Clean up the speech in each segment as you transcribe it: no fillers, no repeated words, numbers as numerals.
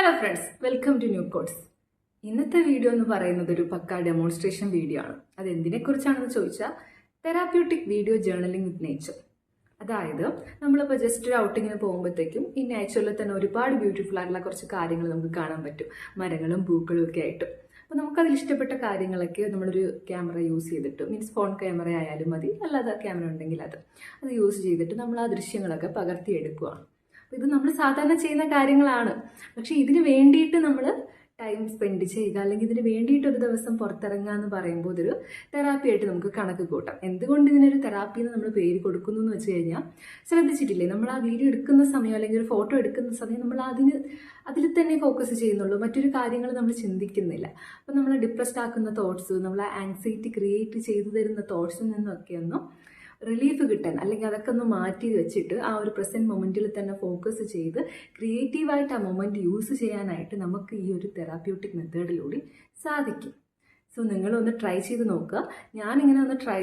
Hello friends, welcome to New Codes. ഇന്നത്തെ video എന്ന് പറയുന്നത് ഒരു പക്ക ഡെമോൺസ്ട്രേഷൻ വീഡിയോ ആണ്. അത് എന്തിനെക്കുറിച്ചാണെന്ന് ചോദിച്ചാൽ therapeutic video journaling with nature. അതായത് നമ്മളിപ്പോൾ ജസ്റ്റ് ഒരു ഔട്ടിങ്ങിന് പോകുമ്പോഴത്തേക്കും ഈ നേച്ചറിൽ തന്നെ ഒരുപാട് ബ്യൂട്ടിഫുൾ ആയിട്ടുള്ള കുറച്ച് കാര്യങ്ങൾ നമുക്ക് കാണാൻ പറ്റും, മരങ്ങളും പൂക്കളും ഒക്കെ ആയിട്ട്. അപ്പോൾ നമുക്കതിൽ ഇഷ്ടപ്പെട്ട കാര്യങ്ങളൊക്കെ നമ്മളൊരു ക്യാമറ യൂസ് ചെയ്തിട്ട്, മീൻസ് ഫോൺ ക്യാമറ ആയാലും മതി, അല്ലാതെ ക്യാമറ ഉണ്ടെങ്കിൽ അത് യൂസ് ചെയ്തിട്ട് നമ്മൾ ആ ദൃശ്യങ്ങളൊക്കെ പകർത്തിയെടുക്കുകയാണ്. ഇത് നമ്മൾ സാധാരണ ചെയ്യുന്ന കാര്യങ്ങളാണ്. പക്ഷെ ഇതിന് വേണ്ടിയിട്ട് നമ്മൾ ടൈം സ്പെൻഡ് ചെയ്യുക, അല്ലെങ്കിൽ ഇതിന് വേണ്ടിയിട്ട് ഒരു ദിവസം പുറത്തിറങ്ങുക എന്ന് പറയുമ്പോൾ ഇതൊരു തെറാപ്പി ആയിട്ട് നമുക്ക് കണക്ക് കൂട്ടാം. എന്തുകൊണ്ട് ഇതിനൊരു തെറാപ്പി എന്ന് നമ്മൾ പേര് കൊടുക്കുന്നു എന്ന് വെച്ച് കഴിഞ്ഞാൽ, ശ്രദ്ധിച്ചിട്ടില്ലേ, നമ്മൾ ആ വീഡിയോ എടുക്കുന്ന സമയം അല്ലെങ്കിൽ ഒരു ഫോട്ടോ എടുക്കുന്ന സമയം നമ്മൾ അതിൽ തന്നെ ഫോക്കസ് ചെയ്യുന്നുള്ളൂ, മറ്റൊരു കാര്യങ്ങൾ നമ്മൾ ചിന്തിക്കുന്നില്ല. അപ്പം നമ്മൾ ഡിപ്രസ്ഡ് ആക്കുന്ന തോട്ട്സ്, നമ്മൾ ആൻസൈറ്റി ക്രിയേറ്റ് ചെയ്തു തരുന്ന തോട്ട്സിൽ നിന്നൊക്കെ ഒന്നും റിലീഫ് കിട്ടാൻ, അല്ലെങ്കിൽ അതൊക്കെ ഒന്ന് മാറ്റി വെച്ചിട്ട് ആ ഒരു പ്രസന്റ് മൊമെന്റിൽ തന്നെ ഫോക്കസ് ചെയ്ത് ക്രിയേറ്റീവായിട്ട് ആ മൊമെന്റ് യൂസ് ചെയ്യാനായിട്ട് നമുക്ക് ഈ ഒരു തെറാപ്യൂട്ടിക് മെത്തേഡിലൂടെ സാധിക്കും. സോ നിങ്ങളൊന്ന് ട്രൈ ചെയ്ത് നോക്കുക. ഞാനിങ്ങനെ ഒന്ന് ട്രൈ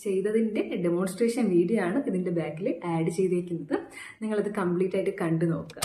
ചെയ്തതിൻ്റെ ഡെമോൺസ്ട്രേഷൻ വീഡിയോ ആണ് ഇതിൻ്റെ ബാക്കിൽ ആഡ് ചെയ്തേക്കുന്നത്. നിങ്ങളത് കംപ്ലീറ്റ് ആയിട്ട് കണ്ടു നോക്കുക.